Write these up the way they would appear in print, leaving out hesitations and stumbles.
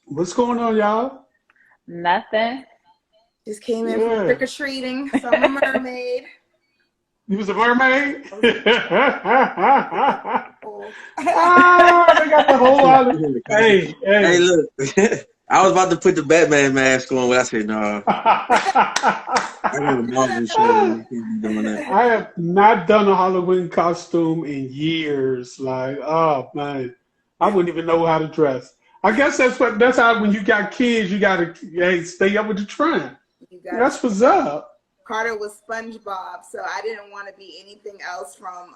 What's going on, y'all? Nothing. Just came in from trick or treating, so I'm a mermaid. You was a mermaid? Oh, they got the whole island. Hey, look. I was about to put the Batman mask on, but I said, no. I got a Marvel show. I can't be doing that. I have not done a Halloween costume in years. Like, oh man, I wouldn't even know how to dress. I guess that's how when you got kids, you gotta stay up with the trend. That's what's up. Carter was SpongeBob, so I didn't want to be anything else from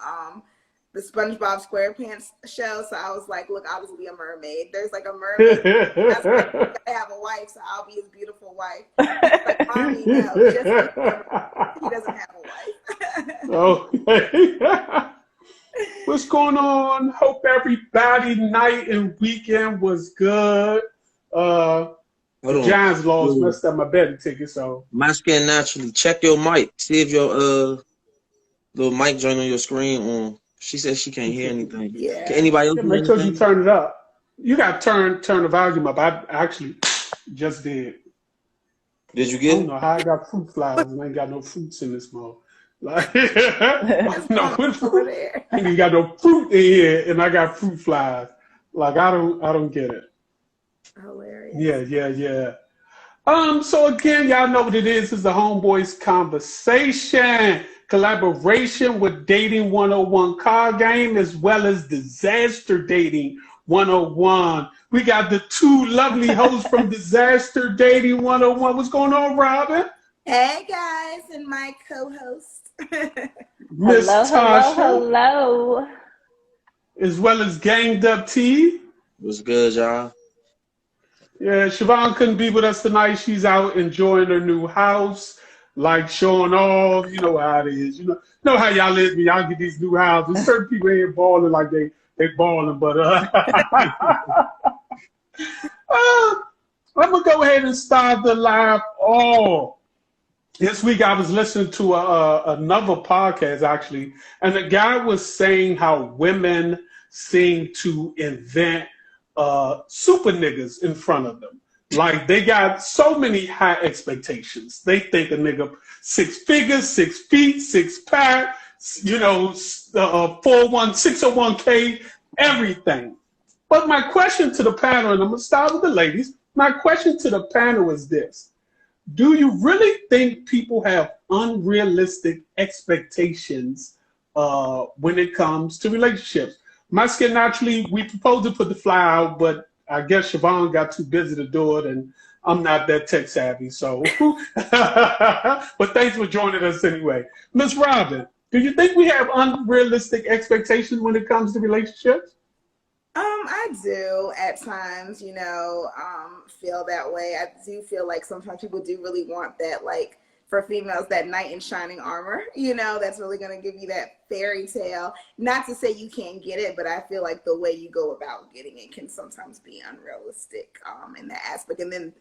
the SpongeBob SquarePants show. So I was like, look, I'll just be a mermaid. There's like a mermaid. That's like, I have a wife, so I'll be his beautiful wife. Like, Mommy, no, he doesn't have a wife. Okay. What's going on? Hope everybody night and weekend was good. The Giants lost, messed up my betting ticket, so. My skin naturally. Check your mic. See if your little mic joint on your screen on. She says she can't hear anything. Yeah. Can anybody else make sure you turn it up. You got to turn the volume up. I actually just did. Did you get it? I don't know how I got fruit flies and I ain't got no fruits in this mode. Like, no fruit. And you got no fruit in here, and I got fruit flies. Like, I don't get it. Hilarious. Yeah. So again, y'all know what it is. It's the Homeboys Conversation collaboration with Dating 101 Card Game as well as Disaster Dating 101. We got the two lovely hosts from Disaster Dating 101. What's going on, Robin? Hey guys, and my co-host. Miss Tasha. Hello. As well as Ganged Up T. What's good, y'all? Yeah, Siobhan couldn't be with us tonight. She's out enjoying her new house, like showing off. You know how it is. You know how y'all live when y'all get these new houses. Certain people ain't balling like they balling, but I'm gonna go ahead and start the live. This week I was listening to another podcast actually, and the guy was saying how women seem to invent super niggas in front of them. Like they got so many high expectations. They think a nigga 6 figures, 6 feet, 6 pack, 601k, everything. But my question to the panel, and I'm gonna start with the ladies. My question to the panel is this: do you really think people have unrealistic expectations when it comes to relationships? My skin naturally, we proposed to put the fly out, but I guess Siobhan got too busy to do it, and I'm not that tech savvy. So, but thanks for joining us anyway. Miss Robin, do you think we have unrealistic expectations when it comes to relationships? I do at times, feel that way. I do feel like sometimes people do really want that, like, for females, that knight in shining armor, that's really going to give you that fairy tale. Not to say you can't get it, but I feel like the way you go about getting it can sometimes be unrealistic in that aspect. And then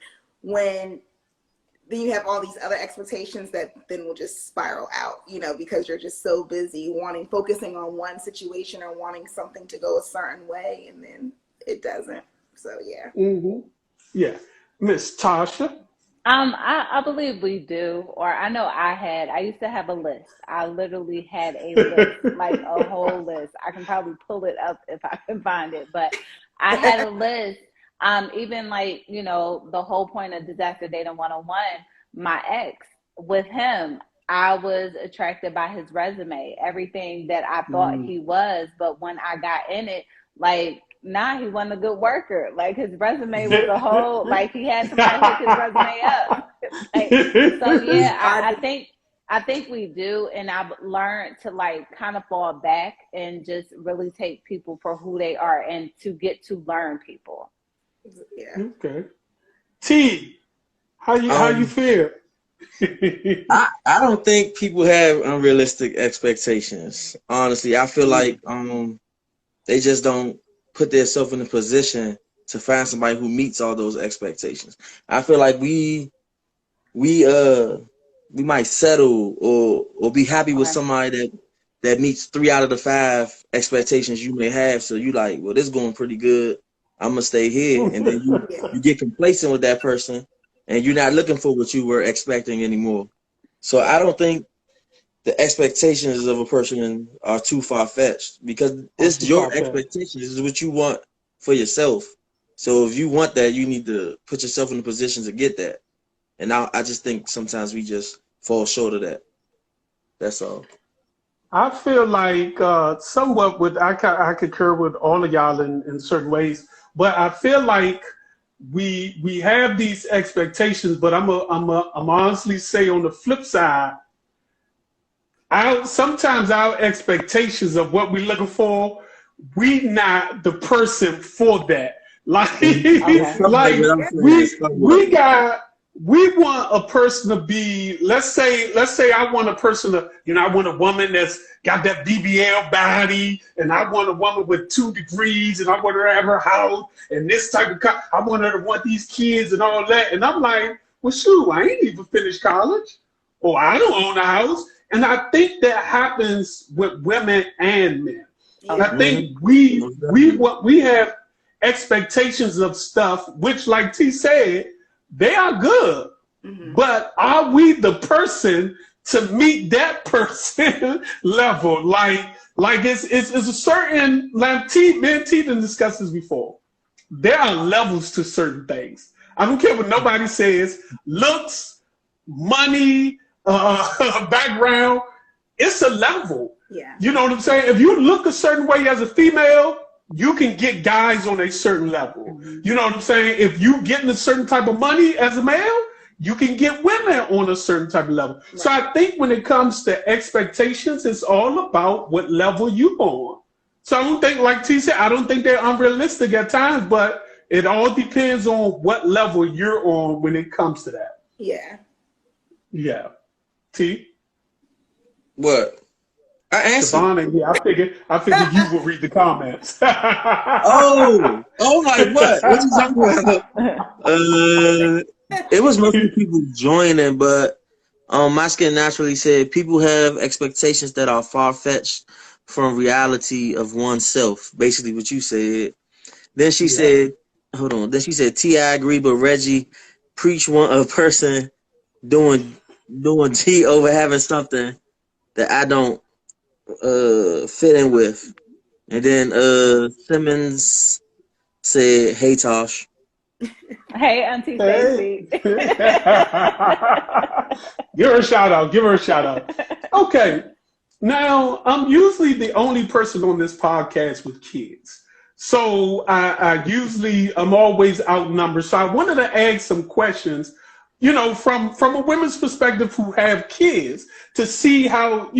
then you have all these other expectations that then will just spiral out, because you're just so busy focusing on one situation or wanting something to go a certain way, and then it doesn't. So, yeah. Mm-hmm. Yeah. Miss Tasha? I believe we do, or I know I used to have a list. I literally had a list, like a whole list. I can probably pull it up if I can find it, but I had a list. Even like, the whole point of Disaster Dating 101, my ex, with him, I was attracted by his resume, everything that I thought he was. But when I got in it, like, nah, he wasn't a good worker. Like, his resume was a whole, like, he had somebody hook his resume up. So yeah, I think we do, and I've learned to like kind of fall back and just really take people for who they are and to get to learn people. Yeah. Okay. T, how you feel? I don't think people have unrealistic expectations. Honestly, I feel like they just don't put themselves in a position to find somebody who meets all those expectations. I feel like we might settle or be happy with somebody that that meets 3 out of the 5 expectations you may have. So you like, well, this is going pretty good. I'm gonna stay here, and then you get complacent with that person, and you're not looking for what you were expecting anymore. So I don't think the expectations of a person are too far fetched, because it's your expectations. This is what you want for yourself. So if you want that, you need to put yourself in a position to get that. And I just think sometimes we just fall short of that. That's all. I feel like somewhat with I concur with all of y'all in certain ways, but I feel like we have these expectations, but I'm honestly say on the flip side, sometimes our expectations of what we're looking for, we not the person for that. Like, like we want a person to be, let's say I want a person to, I want a woman that's got that BBL body, and I want a woman with 2 degrees, and I want her to have her house and this type of I want her to want these kids and all that. And I'm like, well, shoot, I ain't even finished college, or I don't own a house. And I think that happens with women and men. Okay. I think we have expectations of stuff, which, like T said, they are good. Mm-hmm. But are we the person to meet that person level? Like it's a certain, like me and T done discussed this before. There are levels to certain things. I don't care what nobody says. Looks, money, background, it's a level. Yeah. You know what I'm saying? If you look a certain way as a female, you can get guys on a certain level. Mm-hmm. You know what I'm saying? If you getting a certain type of money as a male, you can get women on a certain type of level. Right. So I think when it comes to expectations, it's all about what level you on. So I don't think, like T said, I don't think they're unrealistic at times, but it all depends on what level you're on when it comes to that. Yeah. Yeah. T? What? I answered. Savannah, yeah, I figured you will read the comments. oh, like what? What you talking about? It was mostly people joining, but my skin naturally said people have expectations that are far-fetched from reality of oneself. Basically what you said. Then she said, hold on. Then she said, T, I agree, but Reggie preach a person doing T over having something that I don't fit in with. And then Simmons said, hey Tosh. Hey Auntie Stacey. Give her a shout out. Okay. Now, I'm usually the only person on this podcast with kids. So I'm always outnumbered. So I wanted to ask some questions, from a women's perspective who have kids, to see how,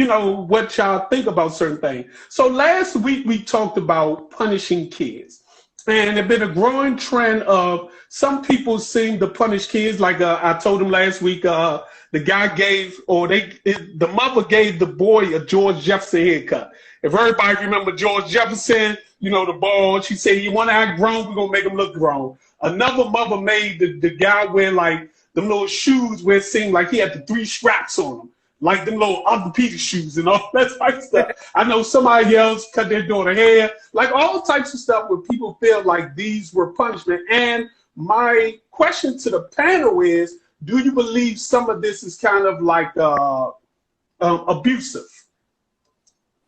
what y'all think about certain things. So last week we talked about punishing kids. And there's been a growing trend of some people seem to punish kids. Like I told them last week, the guy the mother gave the boy a George Jefferson haircut. If everybody remember George Jefferson, the ball, she said, you want to act grown, we're going to make him look grown. Another mother made the guy wear like them little shoes where it seemed like he had the 3 straps on them, like them little orthopedic shoes and all that type of stuff. I know somebody else cut their daughter hair, like all types of stuff where people feel like these were punishment. And my question to the panel is, do you believe some of this is kind of like abusive?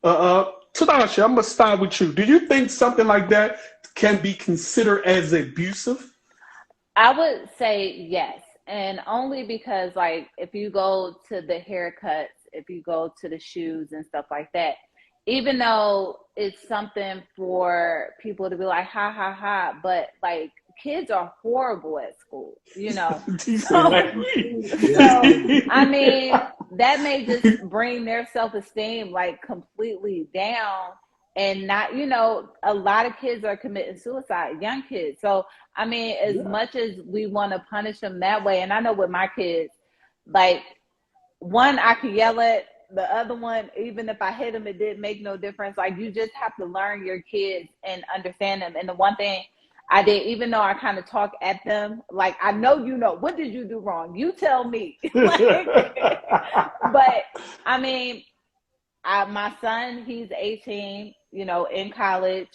Tadasha, I'm going to start with you. Do you think something like that can be considered as abusive? I would say yes. And only because, like, if you go to the haircuts, if you go to the shoes and stuff like that, even though it's something for people to be like, ha, ha, ha, but, like, kids are horrible at school, So, I mean, that may just bring their self-esteem, like, completely down. And not, a lot of kids are committing suicide, young kids. So, I mean, as much as we want to punish them that way, and I know with my kids, like, one, I could yell at, the other one, even if I hit them, it didn't make no difference. Like, you just have to learn your kids and understand them. And the one thing I did, even though I kind of talk at them, like, I know, what did you do wrong? You tell me. But, I mean, My son, he's 18, you know, in college,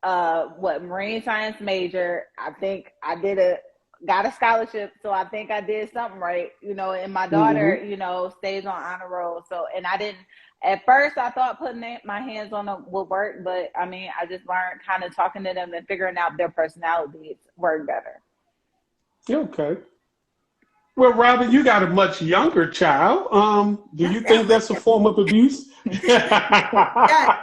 marine science major. I think I got a scholarship, so I think I did something right, you know, and my daughter, you know, stays on honor roll. So, and I didn't, at first I thought putting my hands on them would work, but I mean, I just learned kind of talking to them and figuring out their personalities work better. Okay. Well, Robin, you got a much younger child. Do you think that's a form of abuse? Yeah,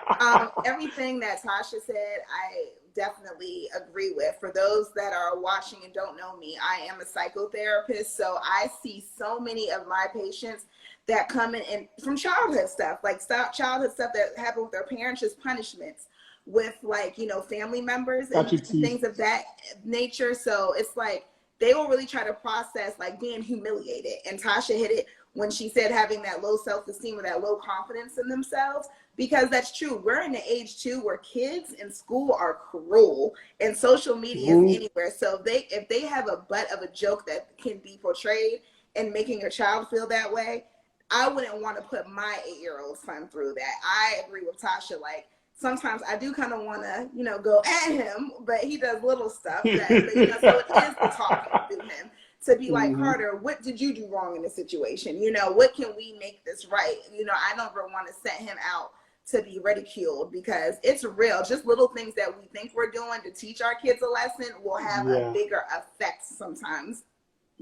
everything that Tasha said, I definitely agree with. For those that are watching and don't know me, I am a psychotherapist, so I see so many of my patients that come in from childhood stuff, like childhood stuff that happened with their parents, just punishments with, like, you know, family members and things of that nature. So it's like they will really try to process like being humiliated. And Tasha hit it when she said having that low self-esteem or that low confidence in themselves, because that's true. We're in the age too where kids in school are cruel and social media is anywhere. So if they have a butt of a joke that can be portrayed and making your child feel that way, I wouldn't want to put my 8-year-old son through that. I agree with Tasha. Like, sometimes I do kind of want to, you know, go at him, but he does little stuff that, you know, so it is the talking to him to be like, Carter, what did you do wrong in this situation? You know, what can we make this right? You know, I never want to set him out to be ridiculed, because it's real. Just little things that we think we're doing to teach our kids a lesson will have a bigger effect sometimes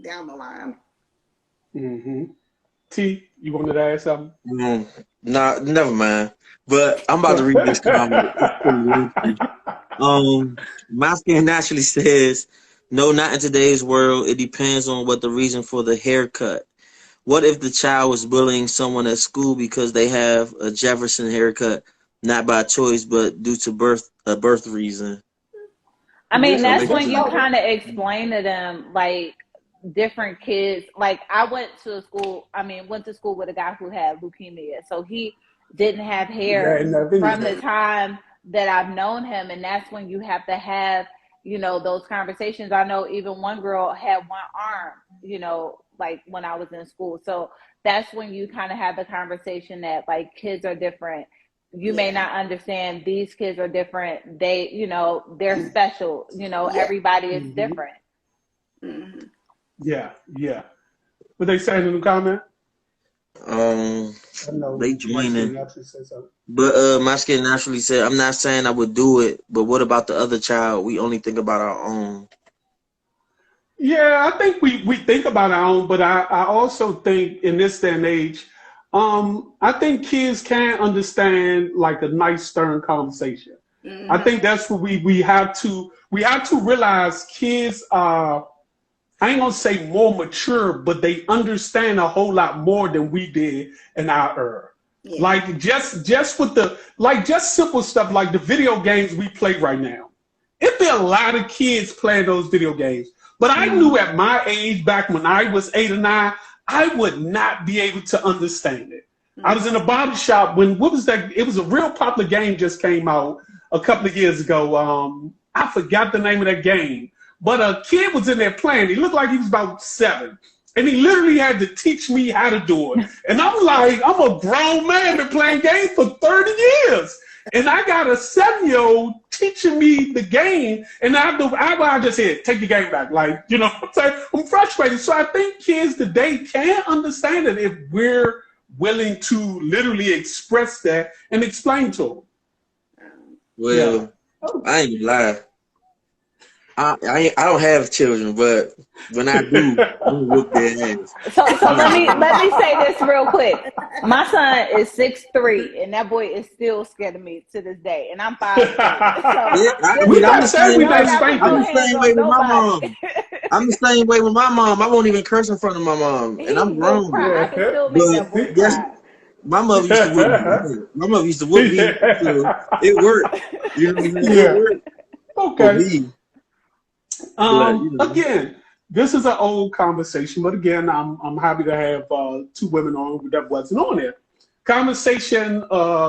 down the line. T, you wanted to add something? Nah, never mind. But I'm about to read this comment. My skin naturally says, no, not in today's world. It depends on what the reason for the haircut. What if the child was bullying someone at school because they have a Jefferson haircut, not by choice, but due to a birth reason? I mean, that's when you kind of explain to them, like, different kids. Like, I went to school with a guy who had leukemia, so he didn't have hair from the time that I've known him, and that's when you have to have, you know, those conversations. I know even one girl had one arm, you know, like when I was in school. So that's when you kind of have the conversation that, like, kids are different. You may not understand, these kids are different. They, you know, they're special. You know, everybody is different. Yeah. What they saying in the comment? They joining. But my skin naturally said, I'm not saying I would do it, but what about the other child? We only think about our own. Yeah, I think we think about our own, but I also think in this day and age, I think kids can understand like a nice stern conversation. I think that's what we have to realize. Kids are, I ain't gonna say more mature, but they understand a whole lot more than we did in our era. Yeah. Like just with just simple stuff like the video games we play right now. It'd be a lot of kids playing those video games. But I knew at my age, back when I was 8 or 9, I would not be able to understand it. I was in a barber shop when, what was that? It was a real popular game just came out a couple of years ago. I forgot the name of that game. But a kid was in there playing. He looked like he was about 7. And he literally had to teach me how to do it. And I'm like, I'm a grown man, been playing games for 30 years. And I got a 7-year-old teaching me the game. And I just said, take the game back. Like, you know, I'm frustrated. So I think kids today can understand it if we're willing to literally express that and explain to them. Well, I ain't lie. I don't have children, but when I do, I'm whoop their ass. So let me say this real quick. My son is 6'3", and that boy is still scared of me to this day. And I'm 5'3". I'm the same way with my mom. I'm the same way with my mom. I won't even curse in front of my mom, and I'm grown. I can still make that boy cry. My mother used to whoop me. My mother used to whoop me. So it worked. You know what I'm saying? It worked. Okay. Again, this is an old conversation, but again, I'm happy to have 2 women on that wasn't on there. Conversation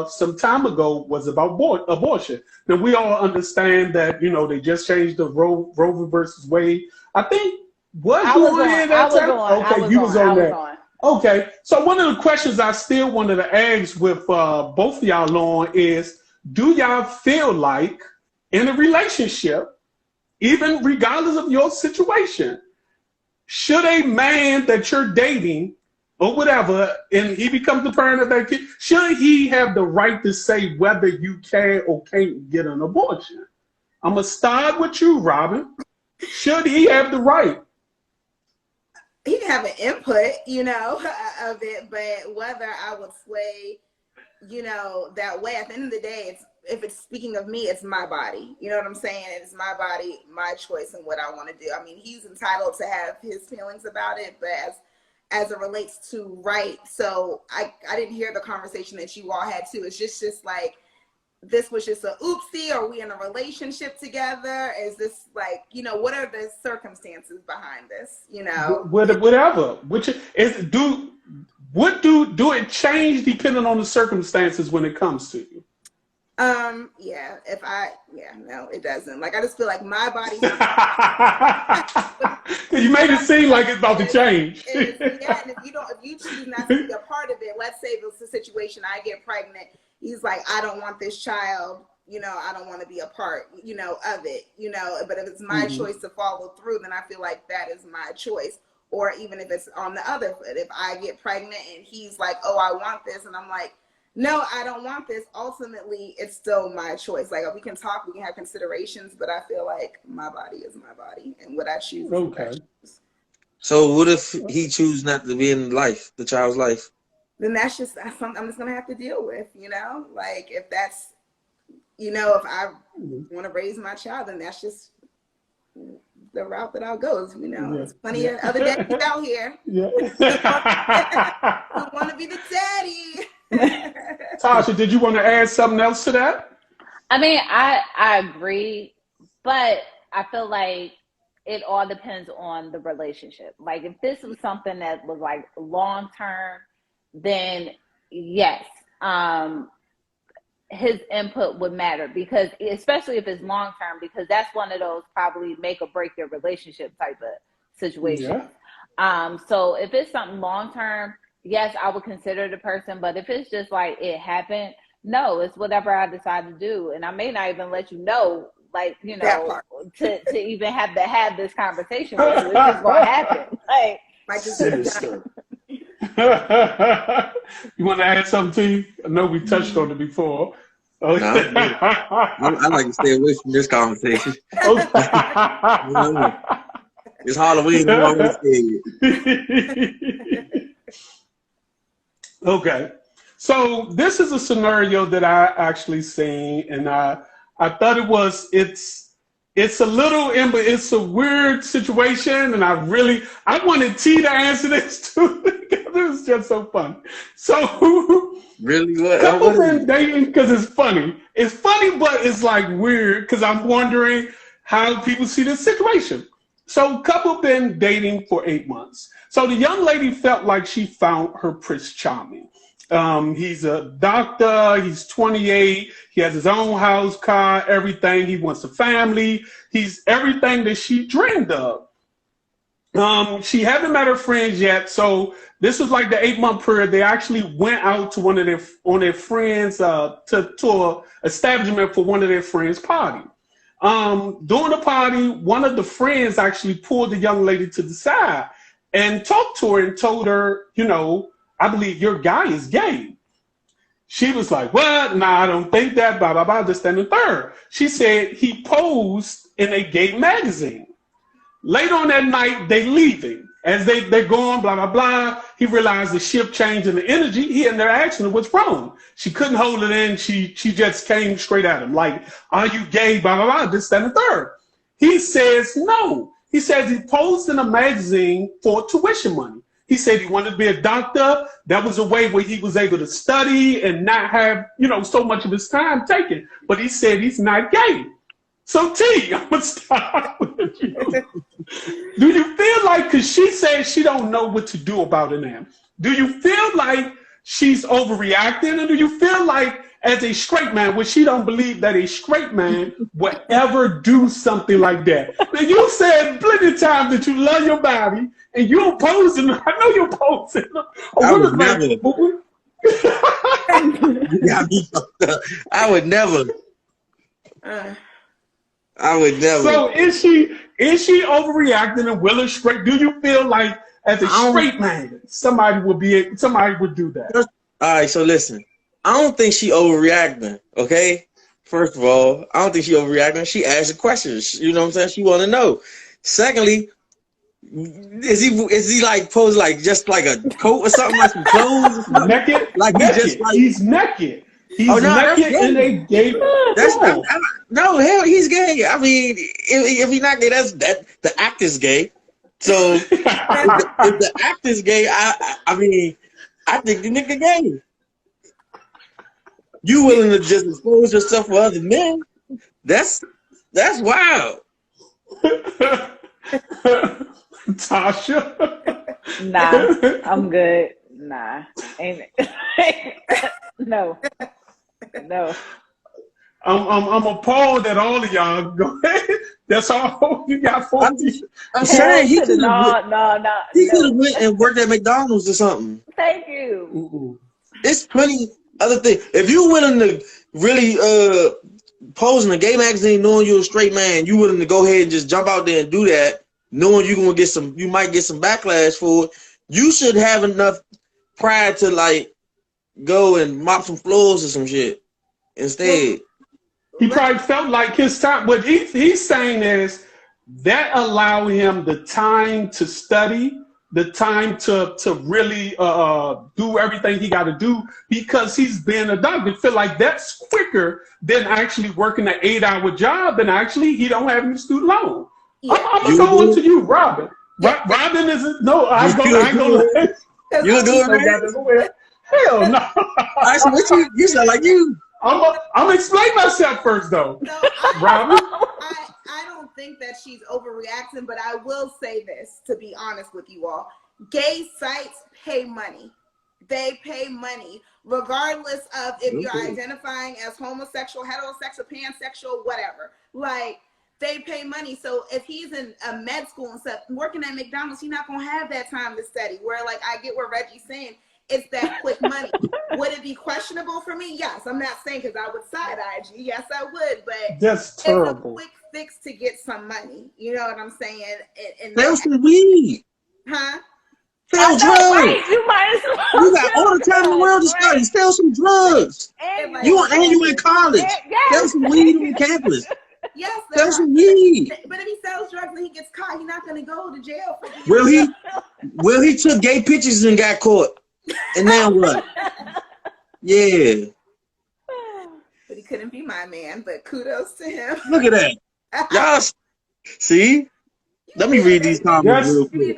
some time ago was about abortion. Now we all understand that, you know, they just changed the Roe versus Wade. I think you were in that time? Okay, you was on that. Okay, so one of the questions I still wanted to ask with both of y'all on is, do y'all feel like in a relationship, even regardless of your situation, should a man that you're dating or whatever, and he becomes the parent of that kid, should he have the right to say whether you can or can't get an abortion? I'm going to start with you, Robin. Should he have the right? He can have an input, you know, of it, but whether I would sway, you know, that way, at the end of the day, if it's speaking of me, it's my body. You know what I'm saying? It's my body, my choice, and what I want to do. I mean, he's entitled to have his feelings about it, but as it relates to right, so I didn't hear the conversation that you all had too. It's just like, this was just a oopsie. Are we in a relationship together? Is this like, you know, what are the circumstances behind this? You know, whatever. Which is do it change depending on the circumstances when it comes to you? No, it doesn't. Like, I just feel like my body. You made it seem like it's about to change. And if you choose not to be a part of it, let's say it's a situation, I get pregnant. He's like, I don't want this child, you know, I don't want to be a part, you know, of it, you know, but if it's my choice to follow through, then I feel like that is my choice. Or even if it's on the other foot, if I get pregnant and he's like, oh, I want this, and I'm like, no, I don't want this. Ultimately, it's still my choice. Like, we can talk, we can have considerations, but I feel like my body is my body, and what I choose. Okay. So what if he chooses not to be in life, the child's life? Then that's something I'm just gonna have to deal with, you know. Like, if that's, you know, if I want to raise my child, then that's just the route that I'll go. You know, there's plenty of other daddies out here. Yeah. who want to be the daddy. Tasha, did you want to add something else to that? I mean, I agree, but I feel like it all depends on the relationship. Like, if this was something that was like long term, then yes, his input would matter, because especially if it's long term, because that's one of those probably make or break your relationship type of situations. Yeah. So if it's something long term, yes, I would consider the person. But if it's just like it happened, no, it's whatever I decide to do, and I may not even let you know, like, you know, to even have this conversation with you. It's just gonna happen. Like, sinister. You want to add something, T? I know we touched on it before. No, I like to stay away from this conversation. It's Halloween. I'm always scared. Okay, so this is a scenario that I actually seen, and I thought it's a little, it's a weird situation, and I wanted T to answer this too, because it was just so fun. So really, what? Couple been dating, because it's funny. It's funny, but it's like weird, because I'm wondering how people see this situation. So couple been dating for 8 months. So the young lady felt like she found her Prince Charming. He's a doctor, he's 28, he has his own house, car, everything. He wants a family. He's everything that she dreamed of. She haven't met her friends yet, so this was like the 8-month period. They actually went out to one of their friends to an establishment for one of their friends' party. During the party, one of the friends actually pulled the young lady to the side and talked to her and told her, you know, I believe your guy is gay. She was like, what? Nah, I don't think that, blah, blah, blah, this, that, and the third. She said he posed in a gay magazine. Later on that night, they leaving. As they're going, blah, blah, blah, he realized the shift change in the energy. He and they're asking her what's wrong. She couldn't hold it in. She just came straight at him. Like, are you gay? Blah, blah, blah, this, that, and the third. He says no. He says he posed in a magazine for tuition money. He said he wanted to be a doctor. That was a way where he was able to study and not have, you know, so much of his time taken. But he said he's not gay. So T, I'm gonna start with you. Do you feel like, because she says she don't know what to do about it now, do you feel like she's overreacting, or do you feel like, as a straight man, which she don't believe that a straight man would ever do something like that? Now, you said plenty of times that you love your body, and you're posing. I know you're posing. I would never. You got me fucked up. I would never. I would never. So is she overreacting and will it straight? Do you feel like as a straight man, somebody would do that? All right, so listen. I don't think she overreacting, okay? First of all, I don't think she overreacting. She asking questions. You know what I'm saying? She want to know. Secondly, is he like posed like just like a coat or something, like some clothes or something? Naked? Like he's naked. He's naked in a gay. No, hell, he's gay. I mean, if he's not gay, that's the actor's gay. So if the actor's gay, I mean, I think the nigga gay. You willing to just expose yourself for other men? That's wild. Tasha. Nah, I'm good. Nah, ain't it? No. I'm appalled at all of y'all. Go ahead. That's all you got for me. I'm saying he could have went and worked at McDonald's or something. Thank you. Mm-mm. It's plenty other things. If you willing to really pose in a gay magazine, knowing you're a straight man, you willing to go ahead and just jump out there and do that, knowing you might get some backlash for it. You should have enough pride to like go and mop some floors or some shit instead. He probably felt like his time. What he's saying is that allow him the time to study, the time to really do everything he got to do because he's been a doctor. Feel like that's quicker than actually working an 8-hour job, and actually he don't have any student loan. Yeah. I'm gonna go into you, Robin. Yeah. Robin is no. I ain't gonna. You do it, Hell no. You sound like you. I'm gonna explain myself first, though. No, Robin. I don't think that she's overreacting, but I will say this, to be honest with you all. Gay sites pay money. They pay money, regardless of if you're identifying as homosexual, heterosexual, pansexual, whatever. Like, they pay money. So if he's in a med school and stuff, working at McDonald's, he's not going to have that time to study. Where, like, I get what Reggie's saying. It's that quick money. Would it be questionable for me? Yes. I'm not saying because I would side IG. Yes, I would. But that's terrible. It's a quick fix to get some money. You know what I'm saying? Sell some weed. Huh? Sell drugs. Right. You might as well. You got all the time in the world to study. Sell some drugs. And You in college. Yes. Sell some weed on campus. Yes, Sell some weed. but if he sells drugs and he gets caught, he's not going to go to jail. Well, he took gay pictures and got caught. And now what? Yeah. But he couldn't be my man, but kudos to him. Look at that. Y'all see? Let me read these comments real quick.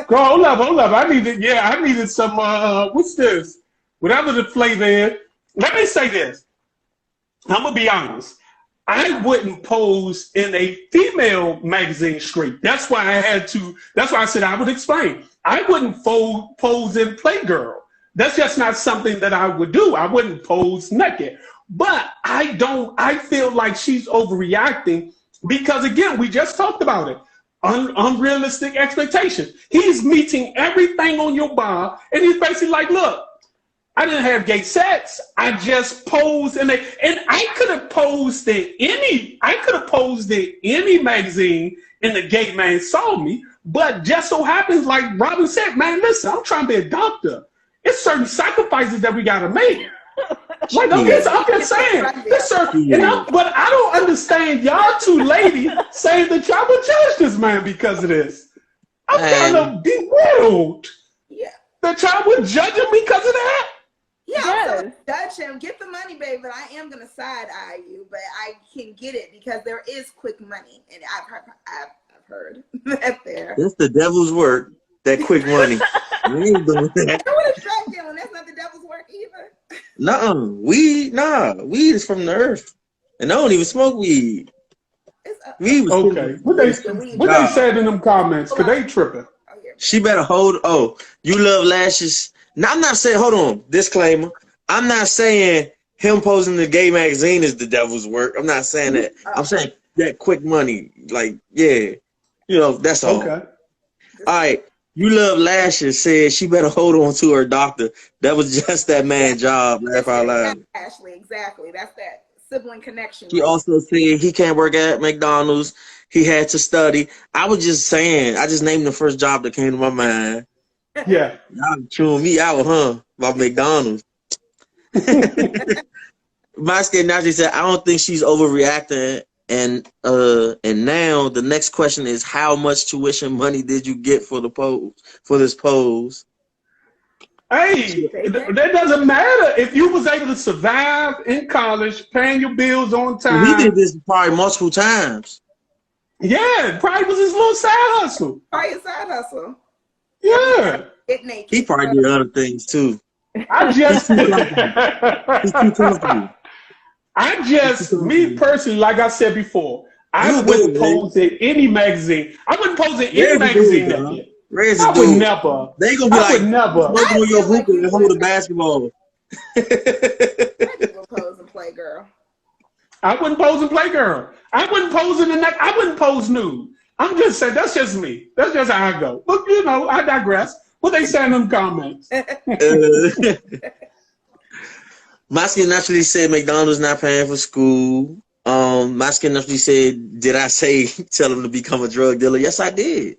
Go, hold up. I needed some, what's this? Whatever the flavor is. Let me say this. I'm going to be honest. I wouldn't pose in a female magazine straight. That's why I said I would explain. I wouldn't pose in Playgirl. That's just not something that I would do. I wouldn't pose naked. But I feel like she's overreacting because, again, we just talked about it. Unrealistic expectations. He's meeting everything on your bar, and he's basically like, look, I didn't have gay sex. I just posed and I could have posed in any magazine and the gay man saw me, but just so happens, like Robin said, man, listen, I'm trying to be a doctor. It's certain sacrifices that we gotta make. Like I'm just saying, but I don't understand y'all two ladies saying that y'all would judge this man because of this. I'm kind of bewildered. Yeah. That y'all would judge him because of that. Yeah, yes. Judge him. Get the money, babe, but I am going to side eye you, but I can get it because there is quick money, and I've heard that there. That's the devil's work, that quick money. We ain't doing that. I would have struck him, that's not the devil's work either. Weed is from the earth, and I don't even smoke weed. Okay. What they said in them comments, because they tripping. She better you love lashes. Now, I'm not saying, hold on, disclaimer. I'm not saying him posing the gay magazine is the devil's work. I'm not saying that. I'm saying that quick money, like, yeah, that's all. Okay. All right. You Love Lashes said she better hold on to her doctor. That was just that man's job. Laugh out loud. Ashley, exactly. That's that sibling connection. She Right? also said he can't work at McDonald's. He had to study. I was just saying. I just named the first job that came to my mind. Yeah. Y'all chewing me out, huh? About McDonald's. My skin naturally said, I don't think she's overreacting. And now the next question is, how much tuition money did you get for the pose, for this pose? Hey, that doesn't matter if you was able to survive in college, paying your bills on time. Well, he did this probably multiple times. Yeah, probably was his little side hustle. Probably a side hustle. Yeah. Get naked. He probably did other things too. I just He's too comfortable. Me personally, like I said before, I wouldn't pose in any magazine. I wouldn't pose in any magazine naked. I would never. They gonna be like, smoking on your hookah and hold a basketball. I will pose and play girl. I wouldn't pose and play girl. I wouldn't pose in the neck. I wouldn't pose nude. I'm just saying, that's just me. That's just how I go. But you know, I digress. What they say in them comments. My skin naturally said McDonald's not paying for school. My skin naturally said, did I say tell him to become a drug dealer? Yes, I did.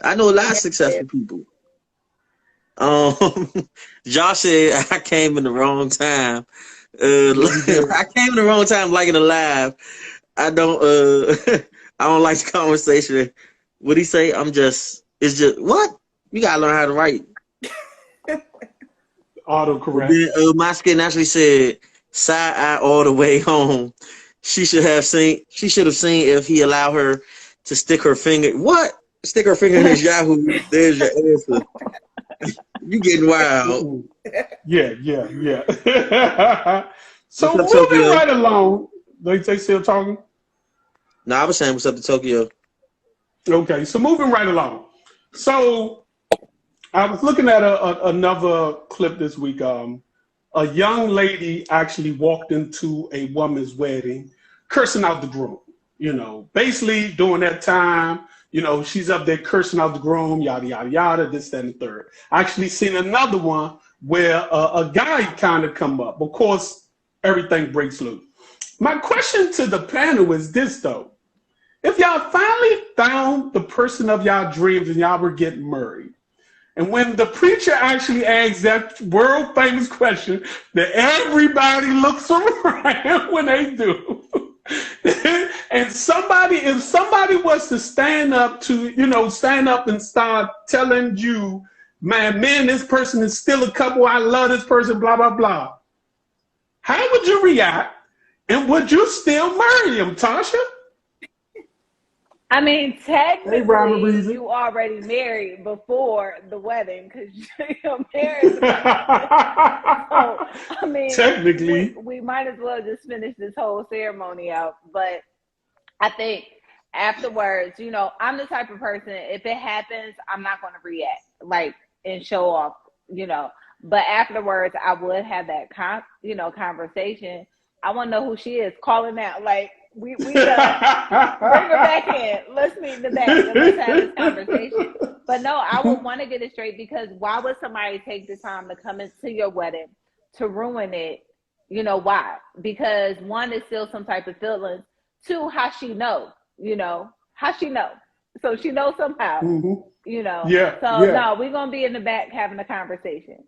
I know a lot of successful people. Josh said I came in the wrong time. I came in the wrong time liking to laugh. I don't I don't like the conversation. What'd he say? It's just what? You gotta learn how to write. Autocorrect. Then, my skin actually said side eye all the way home. She should have seen if he allowed her to stick her finger. What? Stick her finger in his Yahoo. There's your answer. You getting wild. Yeah. So moving right along. They still talking? No, I was saying what's up to Tokyo. Okay, so moving right along. So I was looking at another clip this week. A young lady actually walked into a woman's wedding, cursing out the groom. You know, basically during that time, you know, she's up there cursing out the groom, yada, yada, yada, this, that, and the third. I actually seen another one where a guy kind of come up. Of course, everything breaks loose. My question to the panel is this, though. If y'all finally found the person of y'all dreams and y'all were getting married, and when the preacher actually asks that world famous question that everybody looks around when they do, and if somebody was to stand up and start telling you, man, this person is still a couple, I love this person, blah, blah, blah. How would you react? And would you still marry him, Tasha? I mean, technically, you already married before the wedding because you're married. So, I mean, technically, we might as well just finish this whole ceremony out. But I think afterwards, you know, I'm the type of person, if it happens, I'm not going to react, like, and show off, you know. But afterwards, I would have that, conversation. I want to know who she is, calling out, like, we bring her back in. Let's meet in the back and let's have this conversation. But no, I would want to get it straight because why would somebody take the time to come into your wedding to ruin it? You know why? Because one is still some type of feelings. Two, how she know? You know, how she know? So she knows somehow. Mm-hmm. You know. Yeah. So no, we're gonna be in the back having a conversation.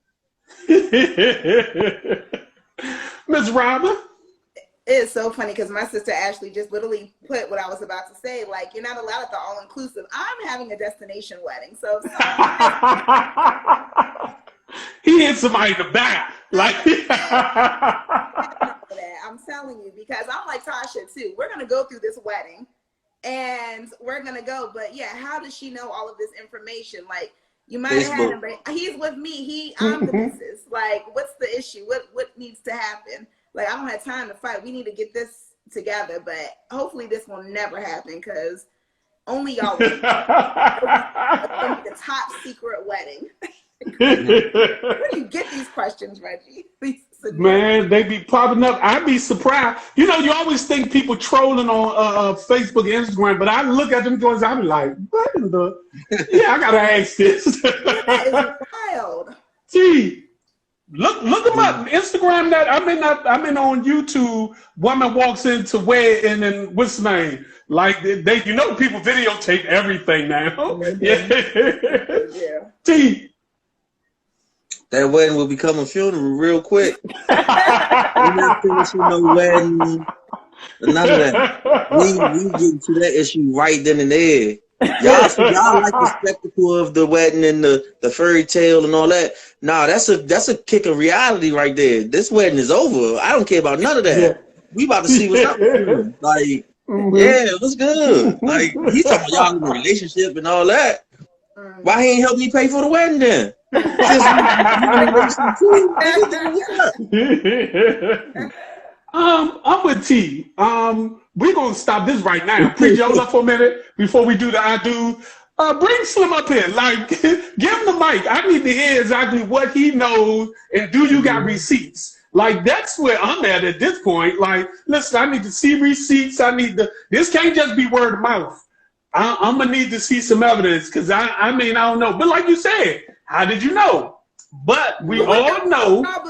Miss Robin. It's so funny because my sister Ashley just literally put what I was about to say. Like, you're not allowed at the all-inclusive. I'm having a destination wedding. So he hit somebody in the back. Like I'm telling you, because I'm like Tasha too. We're going to go through this wedding and we're going to go. But yeah, how does she know all of this information? Like, you might have had him, but he's with me. I'm the missus. Like, what's the issue? What needs to happen? Like, I don't have time to fight. We need to get this together, but hopefully this will never happen because only y'all will. The top secret wedding. Where do you get these questions, Reggie? Man, they be popping up. I'd be surprised. You know, you always think people trolling on Facebook and Instagram, but I look at them joints, I be like, what in the? Yeah, I gotta ask this. That is wild. Gee, look them up. Instagram that I'm in on YouTube. Woman walks into wed and then what's the name? Like they you know, people videotape everything now. Yeah. Gee. That wedding will become a funeral real quick. We're not finishing no wedding. None of that. We get to that issue right then and there. Y'all like the spectacle of the wedding and the fairy tale and all that. Nah, that's a kick of reality right there. This wedding is over. I don't care about none of that. Yeah. We about to see what's up with you. Like, yeah, what's good? Like, he's talking about y'all in a relationship and all that. Why he ain't help me pay for the wedding then? I'm with T. We're gonna stop this right now. Please, hold up for a minute before we do the I do. Bring Slim up here. Like, give him the mic. I need to hear exactly what he knows, and do you got receipts? Like, that's where I'm at this point. Like, listen, I need to see receipts. This can't just be word of mouth. I'm gonna need to see some evidence because I mean, I don't know. But like you said, how did you know? But we all know. What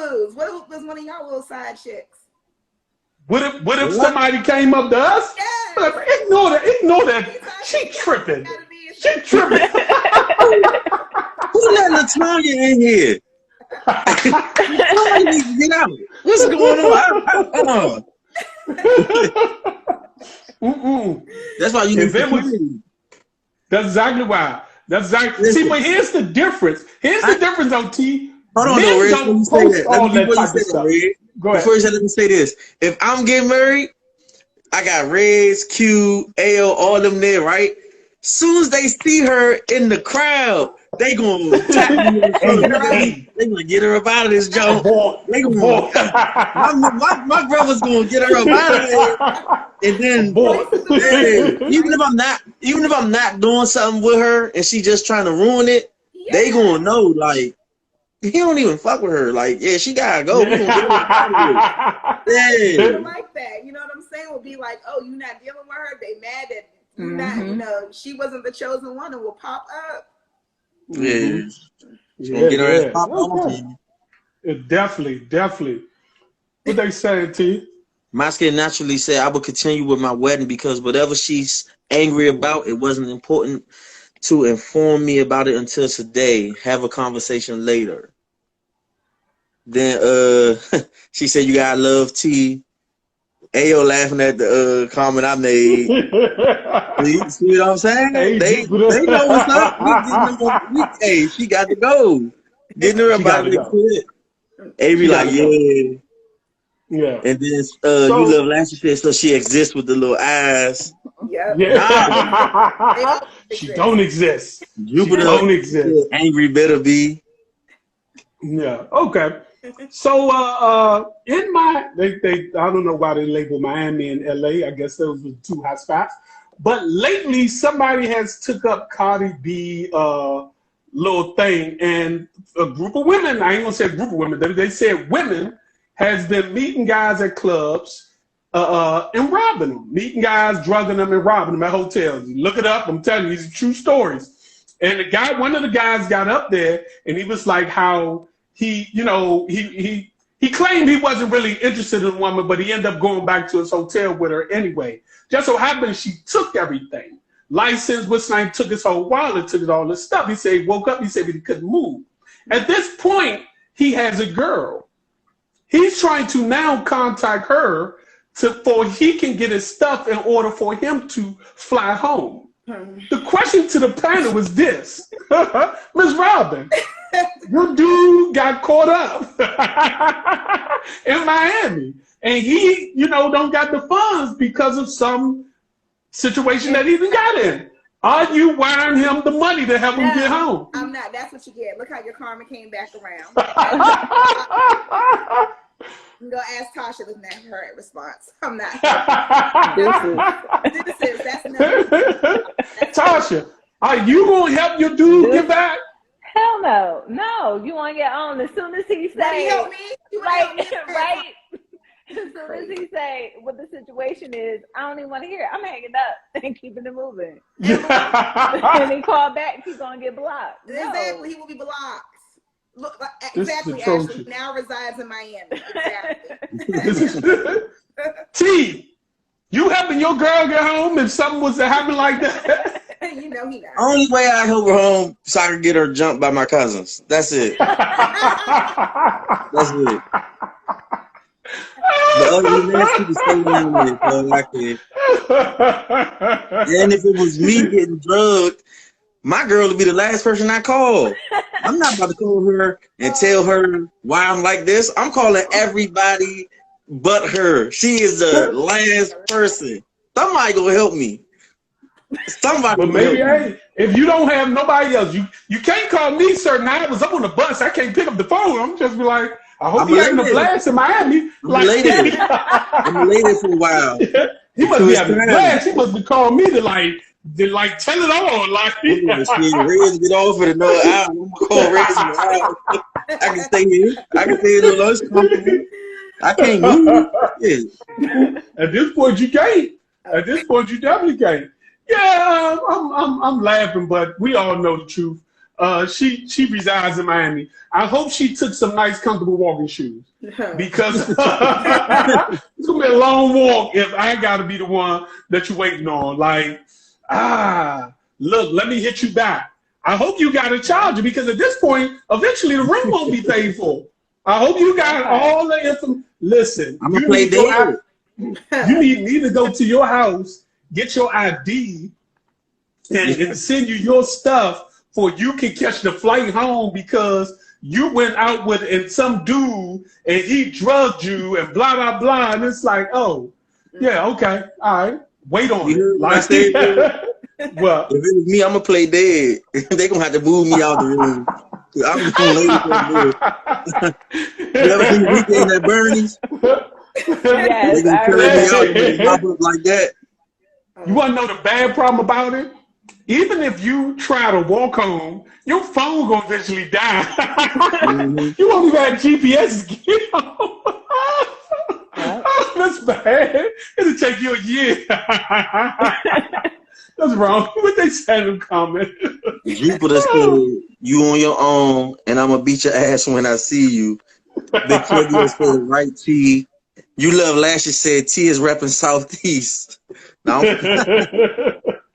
was one of y'all little side chicks? What if somebody came up to us? Yes. Ignore that. She tripping. She tripping. Who let Latonya in here? Somebody needs to get out. What's going on? That's why you need to. That's exactly why. That's exactly. See, but here's the difference. Here's the difference, OT. Hold on, no, Red. Let me say that. Go ahead. Before you say, let me say this. If I'm getting married, I got Reds, Q, AO, all them there, right? Soon as they see her in the crowd, they gonna tap me. They gonna get her up out of this joint. They gonna, my brother's gonna get her up out of there. And then, even if I'm not doing something with her and she just trying to ruin it, they gonna know, like, he don't even fuck with her. Like, yeah, she gotta go. We gonna get her out of here. Like that, you know what I'm saying? Will be like, oh, you not dealing with her? They mad that you not, you know, she wasn't the chosen one, and will pop up. Yeah, get her ass pop on. Definitely. What they saying, T? My skin naturally said I would continue with my wedding because whatever she's angry about, it wasn't important to inform me about it until today. Have a conversation later. Then she said you gotta love T. Ayo laughing at the comment I made. See what I'm saying? They know what's up. Hey, she got to go. Getting her about to quit. Avery like, yeah. Yeah. And then you love Lassie said, so she exists with the little eyes. Yeah. Nah. She don't exist. Jupiter don't exist. Angry better be. Yeah. Okay. So in my they I don't know why they label Miami and LA. I guess those were two hot spots. But lately somebody has took up Cardi B little thing, and a group of women, I ain't gonna say a group of women, they said women has been meeting guys at clubs and robbing them. Meeting guys, drugging them, and robbing them at hotels. You look it up, I'm telling you, these are true stories. And one of the guys got up there and he was like how he claimed he wasn't really interested in a woman, but he ended up going back to his hotel with her anyway. Just so happened she took everything. License, what's name, took his whole wallet, took all this stuff. He said he woke up, he said he couldn't move. At this point, he has a girl. He's trying to now contact her for he can get his stuff in order for him to fly home. The question to the panel was this. Ms. Robin, your dude got caught up in Miami, and he, don't got the funds because of some situation that he even got in. Are you wiring him the money to help him get home? I'm not. That's what you get. Look how your karma came back around. I'm going to ask Tasha with her response. I'm not. This is that's Tasha, are you going to help your dude get back? Hell no. No, you want to get on as soon as he says. Help me? Right. As soon as he say what the situation is, I don't even want to hear it. I'm hanging up and keeping it moving. And he called back, he's gonna get blocked. Exactly, he will be blocked. Look, exactly. Ashley now resides in Miami. Exactly. T, you helping your girl get home if something was to happen like that? You know he not. Only way I help her home so I can get her jumped by my cousins. That's it. That's it. But other than that, she can stay down there, so I can. And if it was me getting drugged, my girl would be the last person I call. I'm not about to call her and tell her why I'm like this. I'm calling everybody but her. She is the last person. Somebody gonna help me. Somebody. But maybe, hey, if you don't have nobody else, you can't call me certain hours. I'm on the bus. I can't pick up the phone. I'm just be like, I hope you're having a blast in Miami. I'm related for a while. He must be having a blast. He must be calling me to tell it all. Like, Reds get off for another hour. I'm gonna call Reds in an hour. I can stay here. I can stay in the lunch company. I can't move. Yeah. At this point, you can't. At this point, you definitely can't. Yeah, I'm laughing, but we all know the truth. She resides in Miami. I hope she took some nice, comfortable walking shoes because it's gonna be a long walk if I gotta be the one that you're waiting on. Like, look, let me hit you back. I hope you got a charger because at this point, eventually the rent won't be paid for. I hope you got all the information. Listen, I'm gonna play dead. You need to go to your house, get your ID, and send you your stuff for you can catch the flight home because you went out with some dude and he drugged you and blah blah blah. And it's like, oh, yeah, okay, all right, wait on it. Like, well, if it was me, I'm gonna play dead. They gonna have to move me out the room. I'm just gonna lay it. You ever seen Weekend at Bernie's? Yes, they gonna carry me out and pop up like that. You wanna know the bad problem about it? Even if you try to walk home, your phone gonna eventually die. You won't even have GPS to get home. Oh, that's bad. It'll take you a year. That's wrong. What they said in the comment. Jupiter said, "You on your own, and I'm gonna beat your ass when I see you." Big Clivia said, "Right, T." You Love Lashes said, "T is repping Southeast." Now,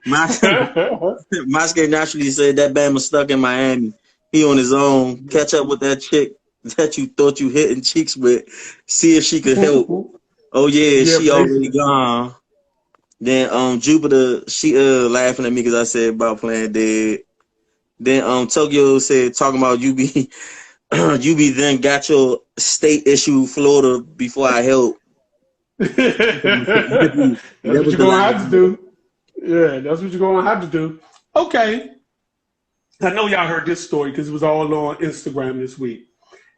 Moscow naturally said that Bama stuck in Miami. He on his own. Catch up with that chick that you thought you hitting cheeks with. See if she could help. Oh yeah, she already gone. Then Jupiter, she laughing at me because I said about playing dead. Then Tokyo said talking about you be then got your state issue Florida before I help. That's what you're gonna have to do. Yeah, that's what you're gonna have to do. Okay. I know y'all heard this story because it was all on Instagram this week.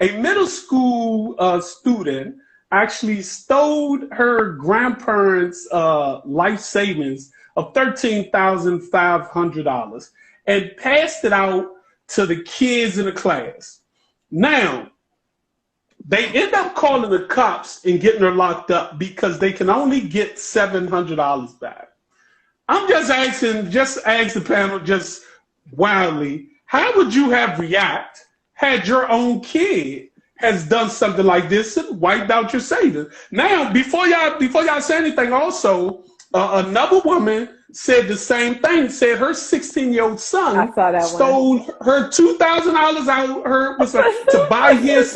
A middle school student actually stole her grandparents' life savings of $13,500 and passed it out to the kids in the class. Now, they end up calling the cops and getting her locked up because they can only get $700 back. I'm just asking the panel just wildly, how would you have react had your own kid has done something like this and wiped out your savings? Now, before y'all say anything, also, another woman said the same thing, said her 16-year-old son stole her $2,000 out to buy his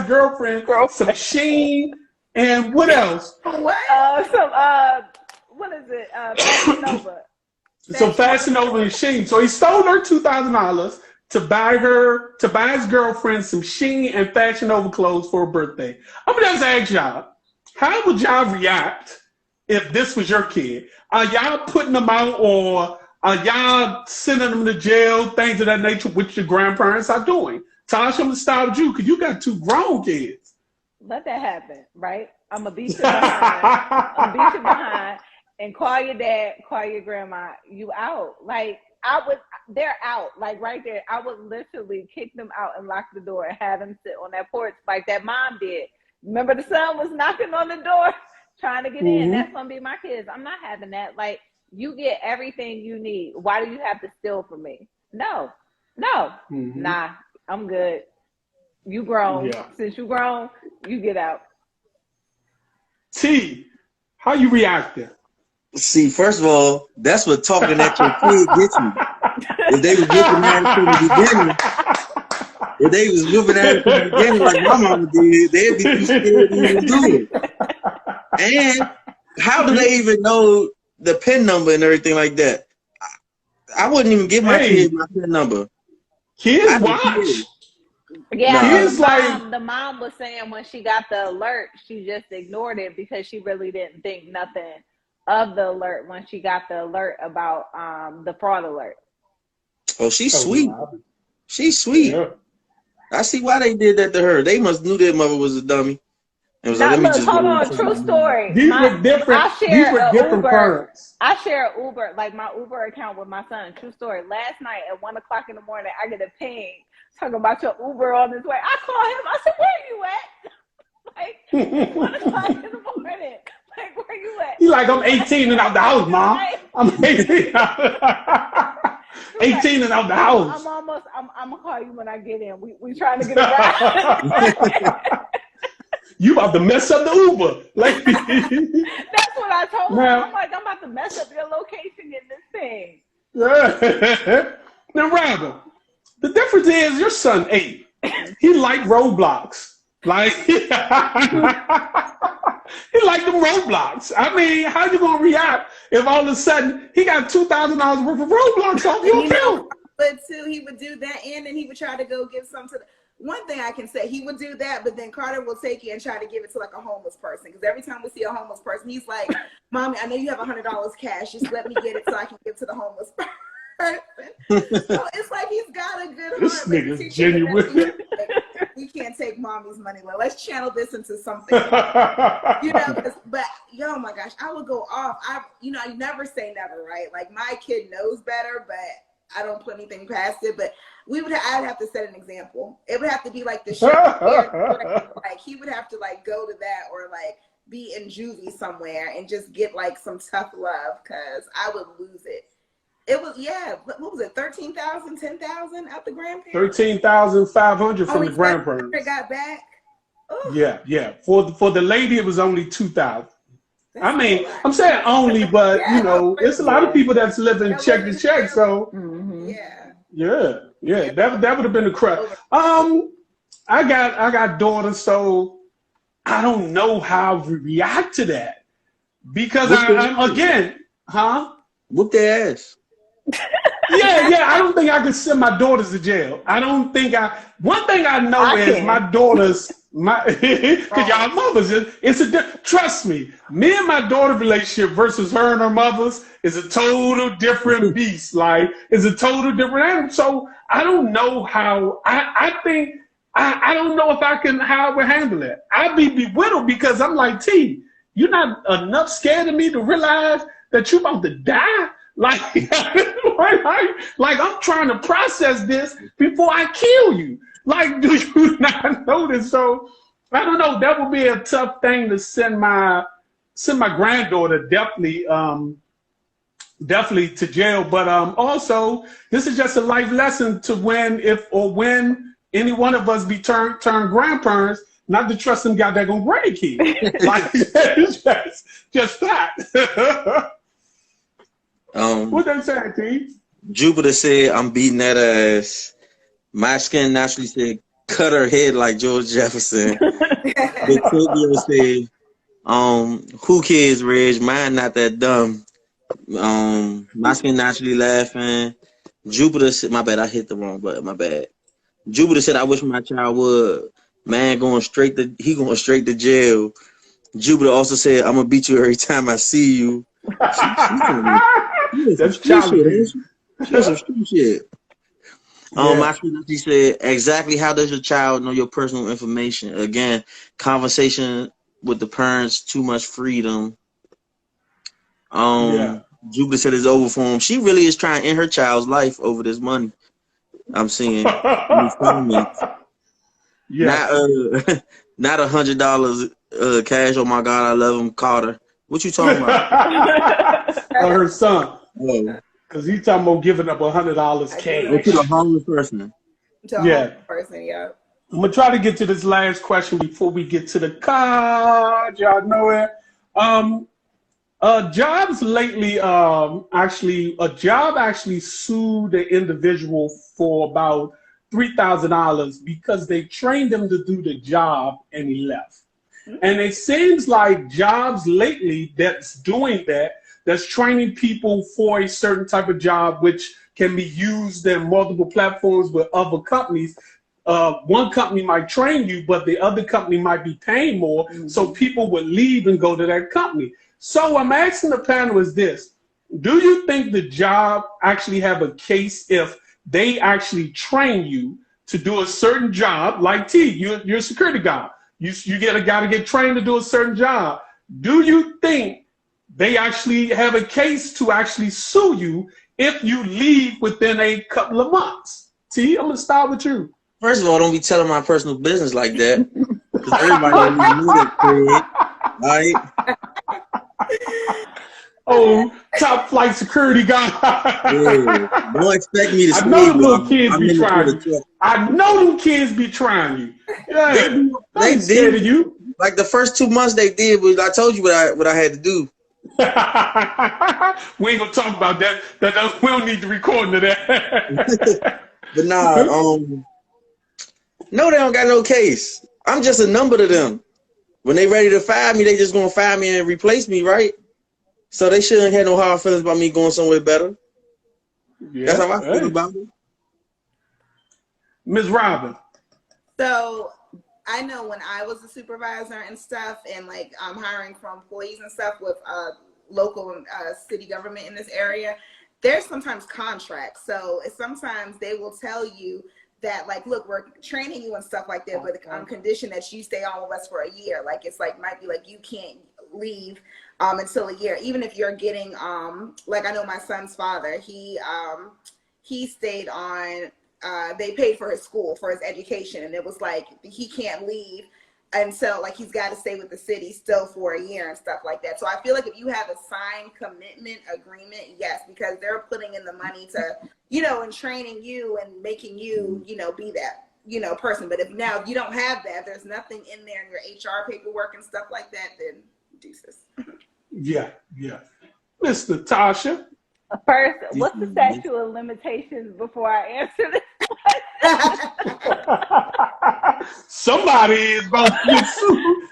girlfriend some Sheen and what else? What? What is it? Fashion Nova. So Fashion Nova and Sheen. So he stole her $2,000 to buy his girlfriend some Sheen and Fashion Nova clothes for her birthday. I'm gonna just ask y'all, how would y'all react if this was your kid? Are y'all putting them out or are y'all sending them to jail, things of that nature, which your grandparents are doing? Tasha, I'm gonna start with you because you got two grown kids. Let that happen, right? I'm gonna beat you behind. And call your dad, call your grandma. You out. Like, they're out, like right there. I would literally kick them out and lock the door and have them sit on that porch like that mom did. Remember the son was knocking on the door trying to get in. That's gonna be my kids. I'm not having that. Like, you get everything you need. Why do you have to steal from me? No. Nah, I'm good. You grown. Yeah. Since you grown, you get out. T, how you reacting? See, first of all, that's what talking at your kid gets you. If they was whipping at it from the beginning, like my mama did, they'd be too scared to even do it. And how do they even know the PIN number and everything like that? I wouldn't even give my kid my PIN number. Kids watch. Yeah, the mom was saying when she got the alert, she just ignored it because she really didn't think nothing of the alert when she got the alert about the fraud alert. Oh, she's sweet. She's sweet. Yeah. I see why they did that to her. They must knew their mother was a dummy. It was Hold on, true story. These were different parents. I share Uber, like my Uber account with my son. True story. Last night at 1 o'clock in the morning, I get a ping talking about your Uber on his way. I call him. I said, "Where you at?" Like 1 o'clock in the morning. Like, where you at? He like, I'm 18 and out the house, Mom. I'm 18. 18 and out the house. I'm gonna call you when I get in. We trying to get a ride. You about to mess up the Uber. Like, that's what I told him. I'm like, I'm about to mess up your location in this thing. Now, Robin, the difference is your son 8. He like Roblox. Like, he like them Roblox. I mean, how you gonna react if all of a sudden he got $2,000 worth of Roblox off your account? But too, he would do that, and then he would try to go give some to the. One thing I can say, he would do that, but then Carter will take it and try to give it to like a homeless person. Because every time we see a homeless person, he's like, "Mommy, I know you have $100 cash. Just let me get it so I can give to the homeless person." So it's like he's got a good heart. This nigga's genuine. We can't take mommy's money. Well, let's channel this into something. You know, but oh my gosh, I would go off. You never say never, right? Like my kid knows better, but I don't put anything past it. But I'd have to set an example. It would have to be like the show. Like he would have to like go to that or like be in juvie somewhere and just get like some tough love because I would lose it. It was, what was it, 13,000, 10,000 out the grandparents? 13,500 from the grandparents. It got back? Ooh. Yeah. For the lady, it was only 2,000. I mean, I'm saying only, but it's a lot of people that's living check to check. So yeah, that would have been a crap. I got daughters, so I don't know how to react to that because whoop their ass. Yeah. I don't think I could send my daughters to jail. One thing I know is my daughters, because y'all mothers, trust me, me and my daughter relationship versus her and her mother's is a total different beast. Like, it's a total different animal. So I don't know how, I think, I don't know if how I would handle it. I'd be bewildered because I'm like, T, you're not enough scared of me to realize that you're about to die? Like I'm trying to process this before I kill you. Like, do you not know this? So I don't know. That would be a tough thing to send my granddaughter definitely to jail. But also, this is just a life lesson to when any one of us be turned grandparents, not to trust them goddamn grandkids. Like, it's just that. What they say, T? Jupiter said, "I'm beating that ass." My skin naturally said, "Cut her head like George Jefferson." Victoria said, "Who cares, Reg? Mine not that dumb." My skin naturally laughing. Jupiter said, "My bad, I hit the wrong button. My bad." Jupiter said, "I wish my child would." Man, going straight to jail. Jupiter also said, "I'm gonna beat you every time I see you." That's challenging. That's some street shit. My she said, "Exactly how does your child know your personal information?" Again, conversation with the parents, too much freedom. Jupiter said it's over for him. She really is trying to end her child's life over this money. I'm seeing in these comments. Yes. Not not $100 cash. Oh my God, I love him, Carter. What you talking about? Her son. Oh, Because he's talking about giving up $100 go to cash. the homeless person. To a Yeah. homeless person, yeah. I'm going to try to get to this last question before we get to the card. Y'all know it. Jobs lately, a job actually sued the individual for about $3,000 because they trained him to do the job and he left. And it seems like jobs lately that's doing that, that's training people for a certain type of job, which can be used in multiple platforms with other companies. One company might train you, but the other company might be paying more. So people would leave and go to that company. So I'm asking the panel is this: do you think the job actually have a case if they actually train you to do a certain job? Like T, you're a security guard. You get a guy to get trained to do a certain job. Do you think they actually have a case to actually sue you if you leave within a couple of months? T, I'm gonna start with you. First of all, don't be telling my personal business like that, because everybody already knew that, Craig. Right? Oh, top flight security guy. Yeah. Don't expect me to I know save them you. little kids I'm be in the trying you. truck. I know them kids be trying you. Yeah, They ain't scared of did. you. Like the first 2 months they did, was I told you what I had to do. We ain't gonna talk about that. We don't need the recording of that. But nah, no, they don't got no case. I'm just a number to them. When they ready to fire me, they just gonna fire me and replace me, right? So they shouldn't have no hard feelings about me going somewhere better. Yeah, That's how I feel about it. Ms. Robin. So I know when I was a supervisor and stuff, and like hiring for employees and stuff with local and city government in this area, there's sometimes contracts. So sometimes they will tell you that, like, look, we're training you and stuff like that, but on condition that you stay on with us for a year. Like, it's like, might be like you can't leave until a year, even if you're getting like, I know my son's father, he stayed on, they paid for his school, for his education, and it was like he can't leave until, like, he's got to stay with the city still for a year and stuff like that. So I feel like if you have a signed commitment agreement, yes, because they're putting in the money to, you know, and training you and making you, you know, be that, you know, person. But if now you don't have that, there's nothing in there in your HR paperwork and stuff like that, then deuces. Yeah. Miss Natasha. First, what's the statute of limitations before I answer this question? Somebody is about to get sued.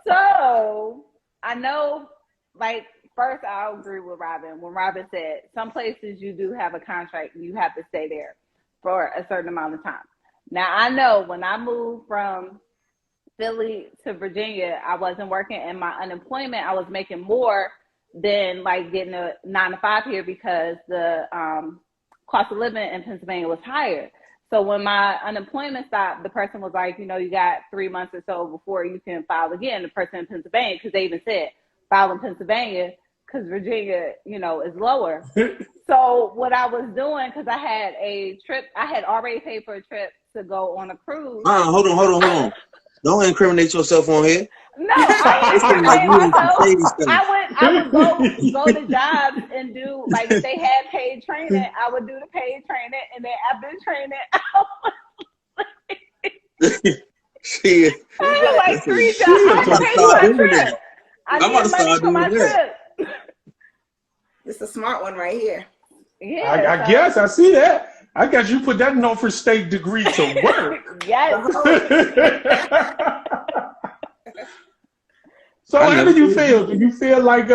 So I know, like, first I'll agree with Robin. When Robin said some places you do have a contract and you have to stay there for a certain amount of time. Now I know when I moved from Philly to Virginia, I wasn't working, and my unemployment, I was making more than like getting a 9 to 5 here because the cost of living in Pennsylvania was higher. So when my unemployment stopped, the person was like, you know, you got 3 months or so before you can file again. The person in Pennsylvania, because they even said file in Pennsylvania because Virginia, you know, is lower. So what I was doing, because I had a trip, I had already paid for a trip to go on a cruise. Hold on. Don't incriminate yourself on here. No, I ain't incriminating myself. I would go to jobs and do, like, if they had paid training, I would do the paid training, and then after the training, I had like 3 jobs. I paid for my trip. I needed money for my trip. It's a smart one right here. Yeah, I guess I see that. I guess you put that Norfolk State degree to work. Yes. So how do you feel? Do you feel like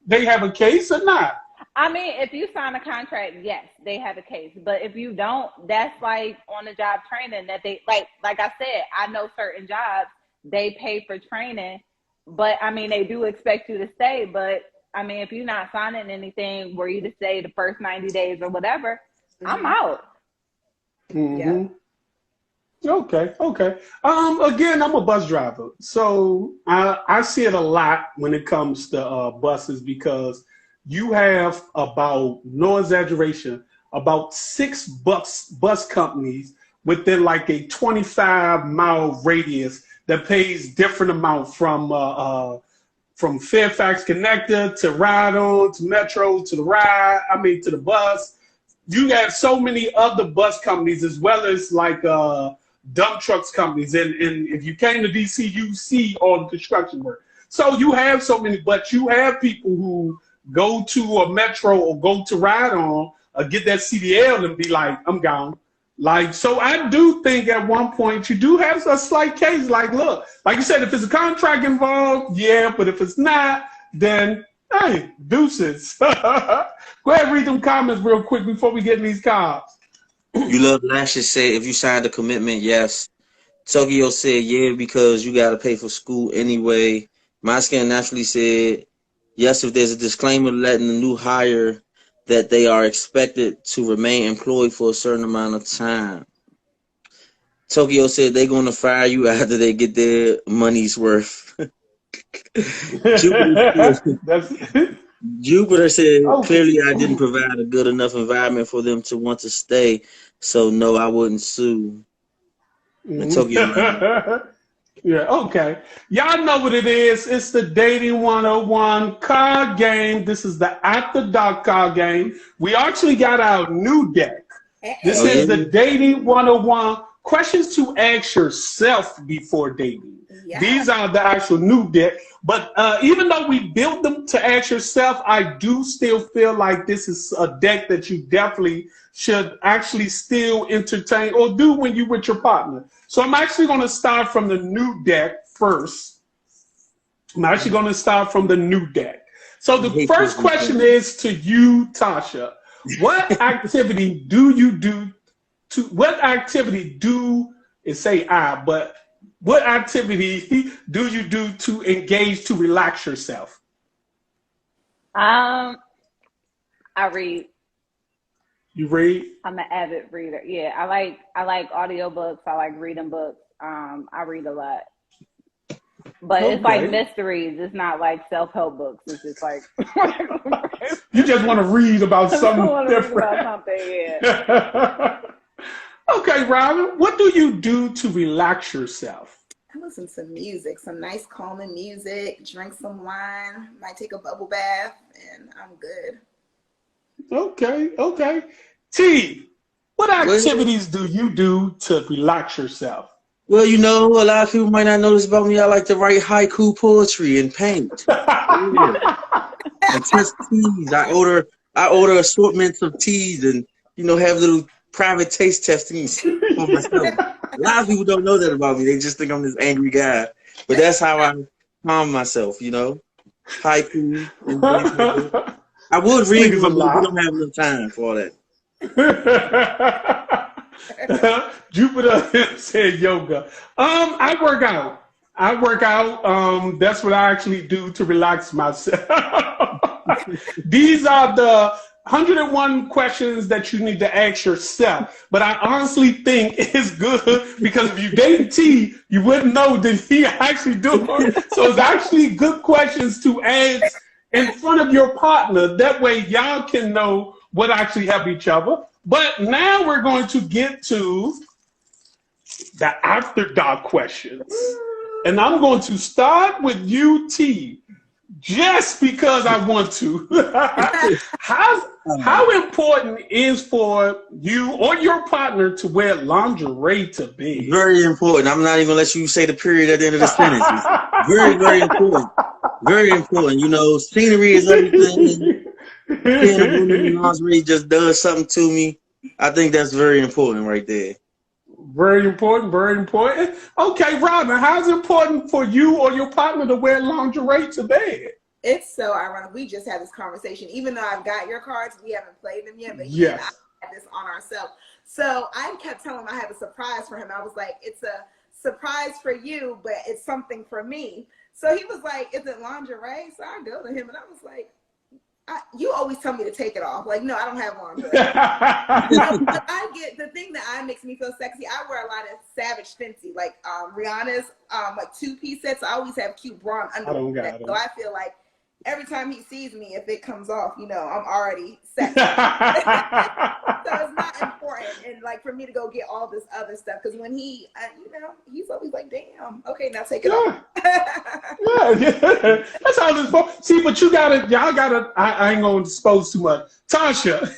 they have a case or not? I mean, if you sign a contract, yes, they have a case. But if you don't, that's like on the job training that they, like I said, I know certain jobs, they pay for training, but I mean, they do expect you to stay. But I mean, if you're not signing anything where you to stay the first 90 days or whatever, I'm out. Mm-hmm. Yeah. Okay, okay. Again, I'm a bus driver, so I see it a lot when it comes to buses because you have about no exaggeration about six bus companies within like a 25-mile radius that pays different amount from Fairfax Connector to Ride On to Metro to the Ride. I mean to the bus. You have so many other bus companies as well as like dump trucks companies. And if you came to DC, you see all the construction work. So you have so many, but you have people who go to a Metro or go to Ride On or get that CDL and be like, I'm gone. Like, so I do think at one point you do have a slight case. Like, look, like you said, if there's a contract involved, yeah, but if it's not, then hey, deuces. Go ahead and read them comments real quick before we get in these cards. You love Lashes said, if you signed a commitment, yes. Tokyo said, yeah, because you got to pay for school anyway. My Scan Naturally said, yes, if there's a disclaimer letting the new hire that they are expected to remain employed for a certain amount of time. Tokyo said they're going to fire you after they get their money's worth. Jupiter said, clearly I didn't provide a good enough environment for them to want to stay, so no, I wouldn't sue. And Tokyo yeah, okay. Y'all know what it is. It's the Dating 101 card game. This is the After Dark card game. We actually got our new deck. This is the Dating 101 questions to ask yourself before dating. Yeah. These are the actual new deck. But even though we built them to ask yourself, I do still feel like this is a deck that you definitely should actually still entertain or do when you're with your partner. So I'm actually going to start from the new deck first. I'm actually going to start from the new deck. So the first question is to you, Tasha. What activity do you do to, what activity do, and say I, but what activity do you do to engage to relax yourself? I read. You read? I'm an avid reader. Yeah, I like audiobooks. I like reading books. I read a lot. But okay. It's like mysteries. It's not like self-help books. It's just like you just want to read about something different. Read about something, yeah. Okay, Robin, what do you do to relax yourself? I listen to music, some nice calming music, drink some wine, might take a bubble bath, and I'm good. Okay, okay. T, what activities do you do to relax yourself? Well, you know, a lot of people might not know this about me. I like to write haiku poetry and paint. And test teas. I order assortments of teas and, you know, have little private taste testings for myself. A lot of people don't know that about me. They just think I'm this angry guy. But that's how I calm myself, you know. Haiku. I would read, but we don't have enough time for all that. Jupiter said yoga. I work out. That's what I actually do to relax myself. These are the 101 questions that you need to ask yourself. But I honestly think it's good because if you date T, you wouldn't know that he actually do it. So it's actually good questions to ask in front of your partner. That way y'all can know what actually help each other. But now we're going to get to the After Dark questions. And I'm going to start with you, T, just because I want to. How important is for you or your partner to wear lingerie to bed? Very important. I'm not even going to let you say the period at the end of the sentence. Very, very important. Very important. You know, scenery is everything. Seeing a woman in lingerie just does something to me. I think that's very important right there. Very important, very important. Okay, Robin, how's it important for you or your partner to wear lingerie to bed? It's so ironic. We just had this conversation. Even though I've got your cards, we haven't played them yet, but yes. I had this on ourselves. So I kept telling him I have a surprise for him. I was like, it's a surprise for you, but it's something for me. So he was like, is it lingerie? So I go to him and I was like, you always tell me to take it off. Like, no, I don't have lingerie. But I get the thing that makes me feel sexy. I wear a lot of Savage Fenty, like Rihanna's like 2-piece sets. I always have cute bra under. So I feel like every time he sees me, if it comes off, I'm already set. So it's not important, and like for me to go get all this other stuff, because when he, he's always like, "Damn, okay, now take it off." Yeah, that's how this for. See, but y'all gotta. I ain't gonna expose too much, Tasha.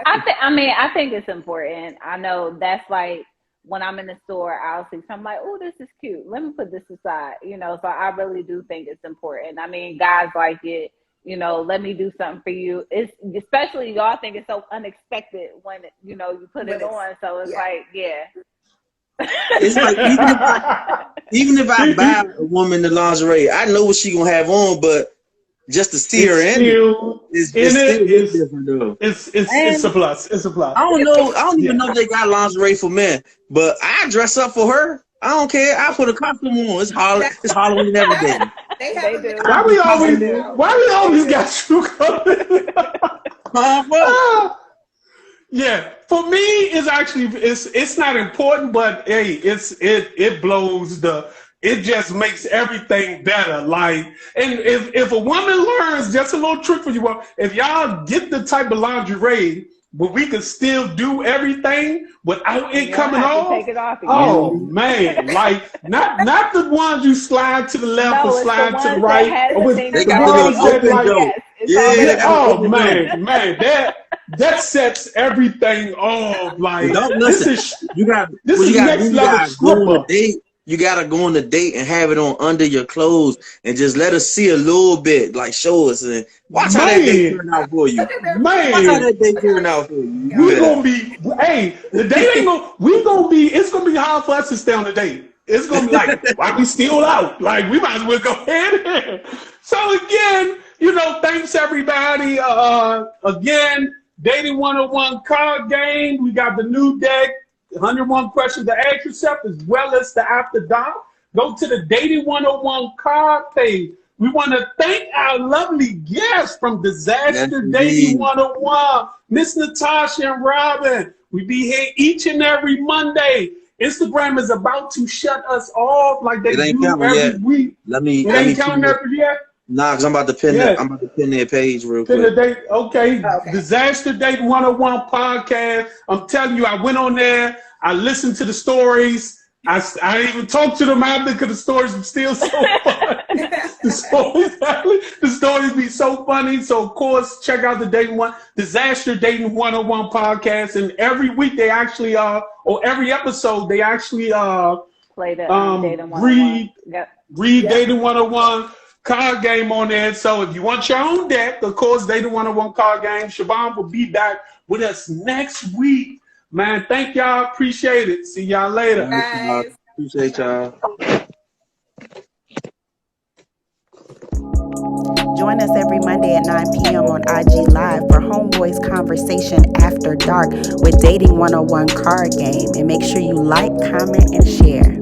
I think it's important. I know that's like when I'm in the store, I'll see something like, "Oh, this is cute. Let me put this aside." So I really do think it's important. I mean, guys like it. Let me do something for you. It's especially y'all think it's so unexpected when you put it on. So it's like, yeah. It's like even if I buy a woman the lingerie, I know what she gonna have on, but just to see her in it's still different though. It's a plus. It's a plus. I don't know. I don't even know if they got lingerie for men, but I dress up for her. I don't care. I put a costume on. It's Halloween every day. They do. Why we always got you covered? Yeah, for me, it's actually it's not important, but hey, it blows it just makes everything better. Like, and if a woman learns, just a little trick for you, if y'all get the type of lingerie where we can still do everything without it coming off. Take it off again. Oh man, like not the ones you slide to the left or slide to the right. They got the little open door. Oh man, that sets everything off. Like, this is next level stripper. You gotta go on a date and have it on under your clothes and just let us see a little bit, like show us, and watch how that day turn out for you. Man, watch how that day turn out for you. We're gonna be, the date ain't it's gonna be hard for us to stay on the date. It's gonna be like, why we still out? Like, we might as well go ahead. So again, thanks everybody. Again, Dating 101 card game. We got the new deck. 101 questions to ask yourself, as well as the After Dark. Go to the Dating 101 card page. We want to thank our lovely guests from Disaster Dating 101, Miss Natasha and Robin. We be here each and every Monday. Instagram is about to shut us off like they do every week. It ain't counting up yet? Nah, because I'm about to pin their page real quick. Okay. Disaster Date 101 podcast. I'm telling you, I went on there. I listened to the stories. I didn't even talk to them after because the stories were still so funny. The stories be so funny. So, of course, check out the Disaster Dating 101 podcast. And every week they actually or every episode they actually play the Dating 101. Read Dating 101. Card game on there. So if you want your own deck, of course, Dating 101 card game. Siobhan will be back with us next week. Man, thank y'all. Appreciate it. See y'all later. Guys. Appreciate y'all. Join us every Monday at 9 p.m. on IG Live for Homeboys Conversation After Dark with Dating 101 card game. And make sure you like, comment, and share.